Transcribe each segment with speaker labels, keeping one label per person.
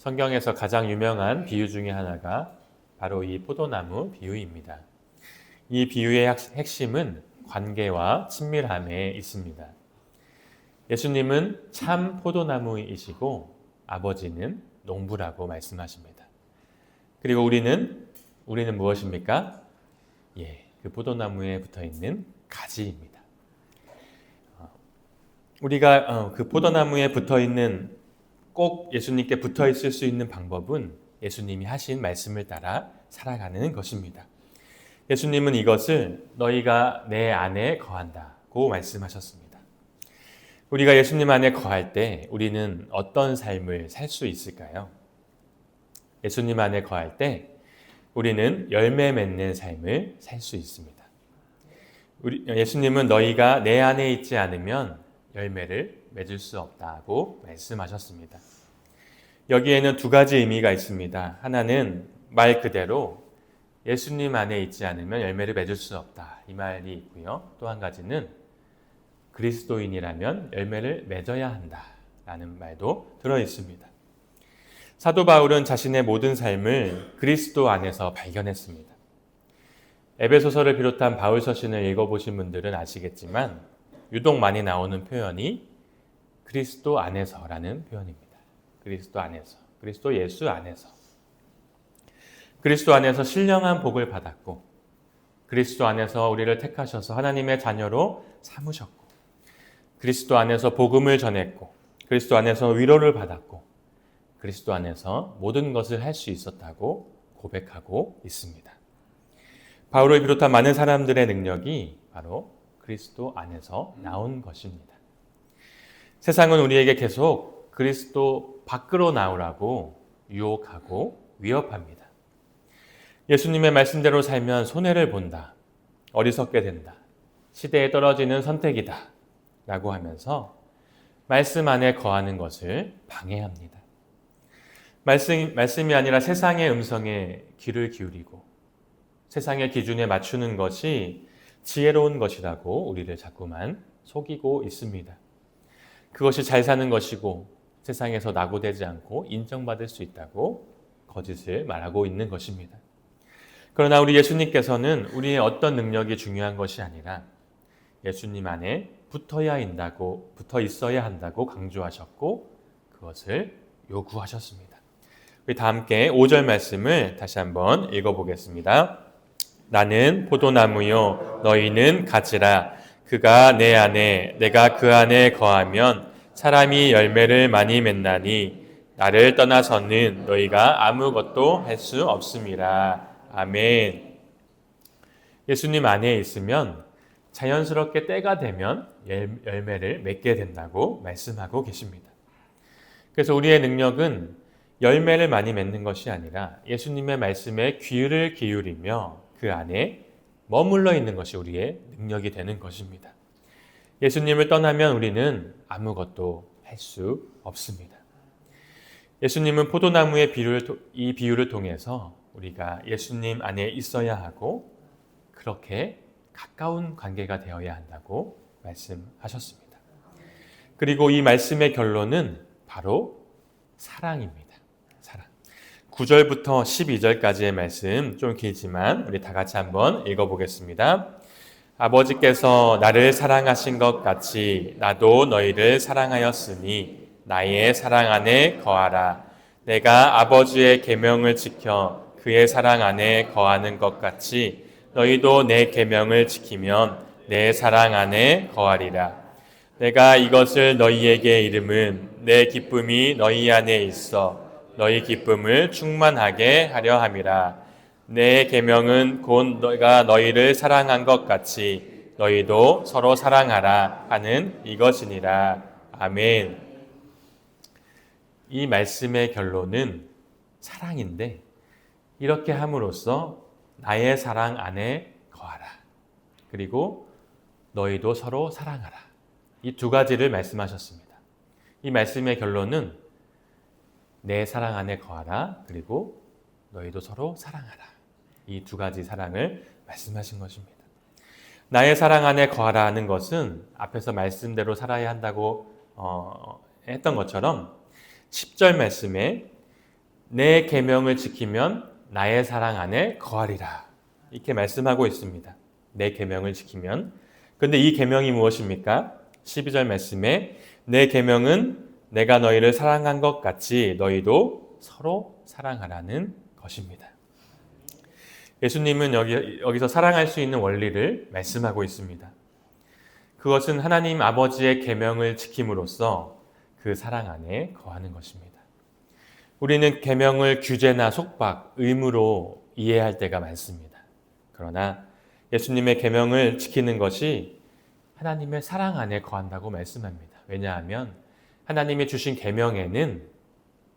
Speaker 1: 성경에서 가장 유명한 비유 중에 하나가 바로 이 포도나무 비유입니다. 이 비유의 핵심은 관계와 친밀함에 있습니다. 예수님은 참 포도나무이시고 아버지는 농부라고 말씀하십니다. 그리고 우리는 무엇입니까? 그 포도나무에 붙어있는 가지입니다. 우리가 그 포도나무에 붙어있는 꼭 예수님께 붙어있을 수 있는 방법은 예수님이 하신 말씀을 따라 살아가는 것입니다. 예수님은 이것을 너희가 내 안에 거한다고 말씀하셨습니다. 우리가 예수님 안에 거할 때 우리는 어떤 삶을 살 수 있을까요? 예수님 안에 거할 때 우리는 열매 맺는 삶을 살 수 있습니다. 예수님은 너희가 내 안에 있지 않으면 열매를 맺을 수 없다고 말씀하셨습니다. 여기에는 두 가지 의미가 있습니다. 하나는 말 그대로 예수님 안에 있지 않으면 열매를 맺을 수 없다, 이 말이 있고요. 또 한 가지는 그리스도인이라면 열매를 맺어야 한다라는 말도 들어 있습니다. 사도 바울은 자신의 모든 삶을 그리스도 안에서 발견했습니다. 에베소서를 비롯한 바울 서신을 읽어보신 분들은 아시겠지만 유독 많이 나오는 표현이 그리스도 안에서라는 표현입니다. 그리스도 안에서, 그리스도 예수 안에서. 그리스도 안에서 신령한 복을 받았고, 그리스도 안에서 우리를 택하셔서 하나님의 자녀로 삼으셨고, 그리스도 안에서 복음을 전했고, 그리스도 안에서 위로를 받았고, 그리스도 안에서 모든 것을 할 수 있었다고 고백하고 있습니다. 바울을 비롯한 많은 사람들의 능력이 바로 그리스도 안에서 나온 것입니다. 세상은 우리에게 계속 그리스도 밖으로 나오라고 유혹하고 위협합니다. 예수님의 말씀대로 살면 손해를 본다, 어리석게 된다, 시대에 떨어지는 선택이다 라고 하면서 말씀 안에 거하는 것을 방해합니다. 말씀이 아니라 세상의 음성에 귀를 기울이고 세상의 기준에 맞추는 것이 지혜로운 것이라고 우리를 자꾸만 속이고 있습니다. 그것이 잘 사는 것이고 세상에서 낙오되지 않고 인정받을 수 있다고 거짓을 말하고 있는 것입니다. 그러나 우리 예수님께서는 우리의 어떤 능력이 중요한 것이 아니라 예수님 안에 붙어 있어야 한다고 강조하셨고 그것을 요구하셨습니다. 우리 다 함께 5절 말씀을 다시 한번 읽어보겠습니다. 나는 포도나무요 너희는 가지라. 그가 내 안에 내가 그 안에 거하면 사람이 열매를 많이 맺나니 나를 떠나서는 너희가 아무것도 할 수 없음이라. 아멘. 예수님 안에 있으면 자연스럽게 때가 되면 열매를 맺게 된다고 말씀하고 계십니다. 그래서 우리의 능력은 열매를 많이 맺는 것이 아니라 예수님의 말씀에 귀를 기울이며 그 안에 머물러 있는 것이 우리의 능력이 되는 것입니다. 예수님을 떠나면 우리는 아무것도 할 수 없습니다. 예수님은 포도나무의 이 비유를 통해서 우리가 예수님 안에 있어야 하고 그렇게 가까운 관계가 되어야 한다고 말씀하셨습니다. 그리고 이 말씀의 결론은 바로 사랑입니다. 사랑. 9절부터 12절까지의 말씀 좀 길지만 우리 다 같이 한번 읽어보겠습니다. 아버지께서 나를 사랑하신 것 같이 나도 너희를 사랑하였으니 나의 사랑 안에 거하라. 내가 아버지의 계명을 지켜 그의 사랑 안에 거하는 것 같이 너희도 내 계명을 지키면 내 사랑 안에 거하리라. 내가 이것을 너희에게 이름은 내 기쁨이 너희 안에 있어 너희 기쁨을 충만하게 하려 함이라. 내 계명은 곧 너희가 너희를 사랑한 것 같이 너희도 서로 사랑하라 하는 이것이니라. 아멘. 이 말씀의 결론은 사랑인데 이렇게 함으로써 나의 사랑 안에 거하라. 그리고 너희도 서로 사랑하라. 이 두 가지를 말씀하셨습니다. 이 말씀의 결론은 내 사랑 안에 거하라. 그리고 너희도 서로 사랑하라. 이 두 가지 사랑을 말씀하신 것입니다. 나의 사랑 안에 거하라 하는 것은 앞에서 말씀대로 살아야 한다고 했던 것처럼 10절 말씀에 내 계명을 지키면 나의 사랑 안에 거하리라. 이렇게 말씀하고 있습니다. 내 계명을 지키면. 그런데 이 계명이 무엇입니까? 12절 말씀에 내 계명은 내가 너희를 사랑한 것 같이 너희도 서로 사랑하라는 것입니다. 예수님은 여기서 사랑할 수 있는 원리를 말씀하고 있습니다. 그것은 하나님 아버지의 계명을 지킴으로써 그 사랑 안에 거하는 것입니다. 우리는 계명을 규제나 속박, 의무로 이해할 때가 많습니다. 그러나 예수님의 계명을 지키는 것이 하나님의 사랑 안에 거한다고 말씀합니다. 왜냐하면 하나님이 주신 계명에는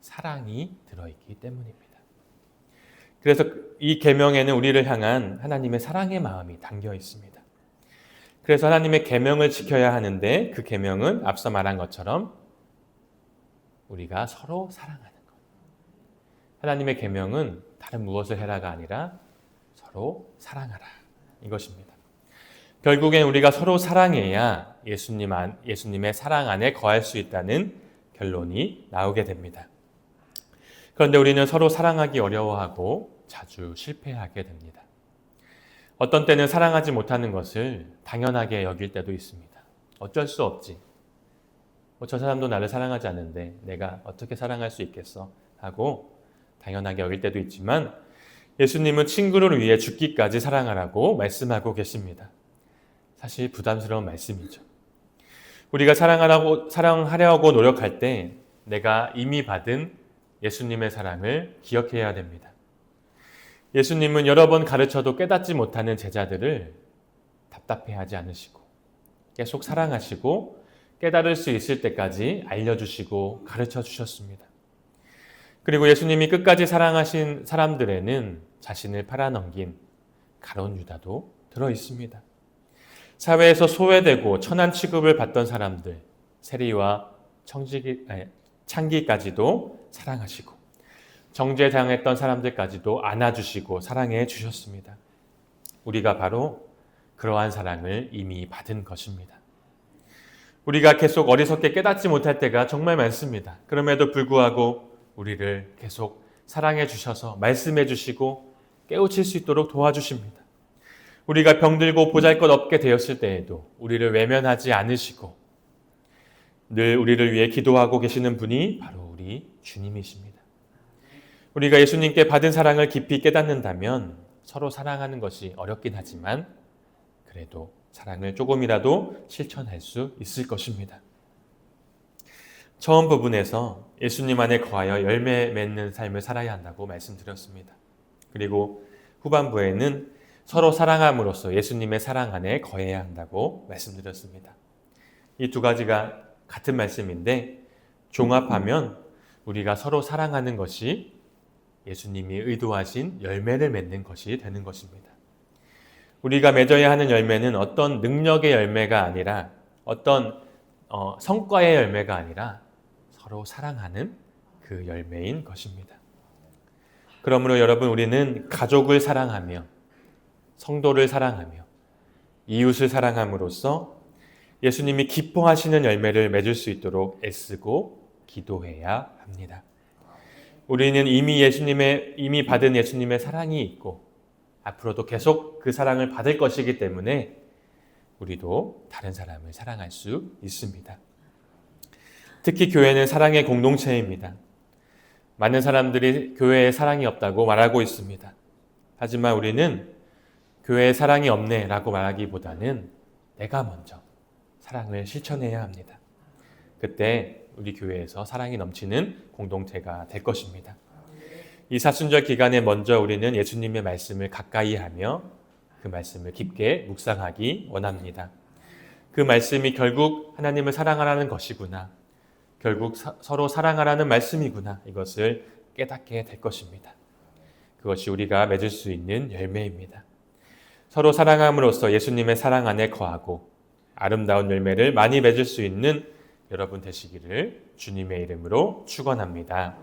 Speaker 1: 사랑이 들어있기 때문입니다. 그래서 이 계명에는 우리를 향한 하나님의 사랑의 마음이 담겨 있습니다. 그래서 하나님의 계명을 지켜야 하는데 그 계명은 앞서 말한 것처럼 우리가 서로 사랑하는 것. 하나님의 계명은 다른 무엇을 해라가 아니라 서로 사랑하라 이것입니다. 결국엔 우리가 서로 사랑해야 예수님의 사랑 안에 거할 수 있다는 결론이 나오게 됩니다. 그런데 우리는 서로 사랑하기 어려워하고 자주 실패하게 됩니다. 어떤 때는 사랑하지 못하는 것을 당연하게 여길 때도 있습니다. 어쩔 수 없지. 저 사람도 나를 사랑하지 않는데 내가 어떻게 사랑할 수 있겠어? 하고 당연하게 여길 때도 있지만 예수님은 친구를 위해 죽기까지 사랑하라고 말씀하고 계십니다. 사실 부담스러운 말씀이죠. 우리가 사랑하려고 노력할 때 내가 이미 받은 예수님의 사랑을 기억해야 됩니다. 예수님은 여러 번 가르쳐도 깨닫지 못하는 제자들을 답답해하지 않으시고 계속 사랑하시고 깨달을 수 있을 때까지 알려주시고 가르쳐 주셨습니다. 그리고 예수님이 끝까지 사랑하신 사람들에는 자신을 팔아넘긴 가룟 유다도 들어 있습니다. 사회에서 소외되고 천한 취급을 받던 사람들, 세리와 창기까지도 사랑하시고 정죄당했던 사람들까지도 안아주시고 사랑해 주셨습니다. 우리가 바로 그러한 사랑을 이미 받은 것입니다. 우리가 계속 어리석게 깨닫지 못할 때가 정말 많습니다. 그럼에도 불구하고 우리를 계속 사랑해 주셔서 말씀해 주시고 깨우칠 수 있도록 도와주십니다. 우리가 병들고 보잘것없게 되었을 때에도 우리를 외면하지 않으시고 늘 우리를 위해 기도하고 계시는 분이 바로 우리 주님이십니다. 우리가 예수님께 받은 사랑을 깊이 깨닫는다면 서로 사랑하는 것이 어렵긴 하지만 그래도 사랑을 조금이라도 실천할 수 있을 것입니다. 처음 부분에서 예수님 안에 거하여 열매 맺는 삶을 살아야 한다고 말씀드렸습니다. 그리고 후반부에는 서로 사랑함으로써 예수님의 사랑 안에 거해야 한다고 말씀드렸습니다. 이 두 가지가 같은 말씀인데 종합하면 우리가 서로 사랑하는 것이 예수님이 의도하신 열매를 맺는 것이 되는 것입니다. 우리가 맺어야 하는 열매는 어떤 능력의 열매가 아니라 어떤 성과의 열매가 아니라 서로 사랑하는 그 열매인 것입니다. 그러므로 여러분 우리는 가족을 사랑하며 성도를 사랑하며 이웃을 사랑함으로써 예수님이 기뻐하시는 열매를 맺을 수 있도록 애쓰고 기도해야 합니다. 우리는 이미 받은 예수님의 사랑이 있고 앞으로도 계속 그 사랑을 받을 것이기 때문에 우리도 다른 사람을 사랑할 수 있습니다. 특히 교회는 사랑의 공동체입니다. 많은 사람들이 교회에 사랑이 없다고 말하고 있습니다. 하지만 우리는 교회에 사랑이 없네 라고 말하기보다는 내가 먼저 사랑을 실천해야 합니다. 그때 우리 교회에서 사랑이 넘치는 공동체가 될 것입니다. 이 사순절 기간에 먼저 우리는 예수님의 말씀을 가까이 하며 그 말씀을 깊게 묵상하기 원합니다. 그 말씀이 결국 하나님을 사랑하라는 것이구나. 결국 서로 사랑하라는 말씀이구나. 이것을 깨닫게 될 것입니다. 그것이 우리가 맺을 수 있는 열매입니다. 서로 사랑함으로써 예수님의 사랑 안에 거하고 아름다운 열매를 많이 맺을 수 있는 여러분 되시기를 주님의 이름으로 축원합니다.